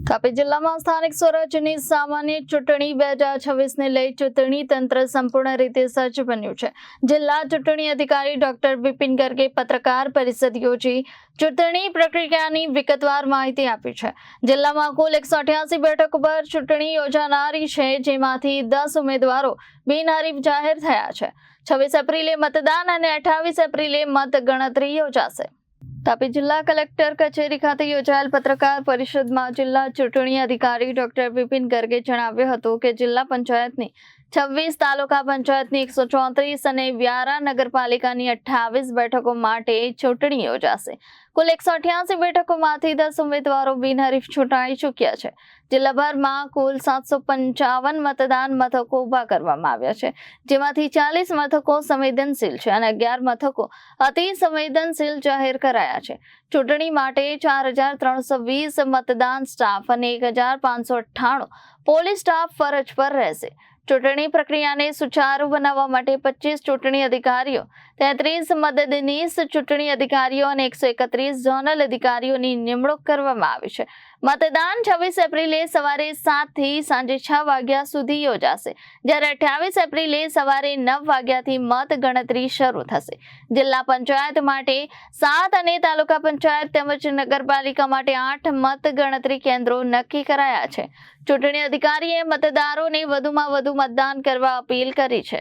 તાપી જિલ્લામાં સ્થાનિક સ્વરાજ્યની સામાન્ય ચૂંટણી 2026ને લઈ ચૂંટણી તંત્ર સંપૂર્ણ રીતે સજ્જ બન્યું છે। જિલ્લા ચૂંટણી અધિકારી ડોક્ટર વિપિન ગર્ગે પત્રકાર પરિષદ યોજી ચૂંટણી પ્રક્રિયાની વિગતવાર માહિતી આપી છે। જિલ્લામાં કુલ 188 બેઠકો પર ચૂંટણી યોજાનારી છે, જેમાંથી 10 ઉમેદવારો બિનહરીફ જાહેર થયા છે। 26 એપ્રિલે મતદાન અને 28 એપ્રિલે મતગણતરી યોજાશે। તાપી જિલ્લા કલેક્ટર કચેરી ખાતે યોજાયેલ પત્રકાર પરિષદમાં જિલ્લા ચૂંટણી અધિકારી ડોક્ટર વિપિન ગર્ગે જણાવ્યું હતું કે જિલ્લા પંચાયતની 26, તાલુકા પંચાયતની 134 અને વ્યારા નગરપાલિકાની 28 બેઠકો માટે ચૂંટણી યોજાશે। કુલ 188 બેઠકોમાંથી 10 ઉમેદવારો બિનહરીફ ચૂંટાઈ ચૂક્યા છે। જિલ્લાભરમાં કુલ 755 મતદાન મથકો ઊભા કરવામાં આવ્યા છે, જેમાંથી 40 મથકો સંવેદનશીલ છે અને 11 મથકો અતિ સંવેદનશીલ જાહેર કરાયા છે। ચૂંટણી માટે 4320 મતદાન સ્ટાફ અને 1598 પોલીસ સ્ટાફ ફરજ પર રહેશે। ચૂંટણી પ્રક્રિયાને સુચારુ બનાવવા માટે 25 ચૂંટણી અધિકારીઓ, 33 મદદનીશ ચૂંટણી અધિકારીઓ અને 131 ઝોનલ અધિકારીઓની નિમણૂક કરવામાં આવી છે। મતદાન 26 એપ્રિલે સવારે 7 થી સાંજે 6 વાગ્યા સુધી યોજાશે, જ્યારે 28 એપ્રિલે સવારે 9 વાગ્યાથી મતગણતરી શરૂ થશે। જિલ્લા પંચાયત માટે 7 અને તાલુકા પંચાયત તેમજ નગરપાલિકા માટે 8 મતગણતરી કેન્દ્રો નક્કી કરાયા છે। ચૂંટણી અધિકારીએ મતદારોને વધુમાં વધુ મતદાન કરવા અપીલ કરી છે।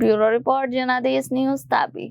Bureau report Janadesh news Tapi.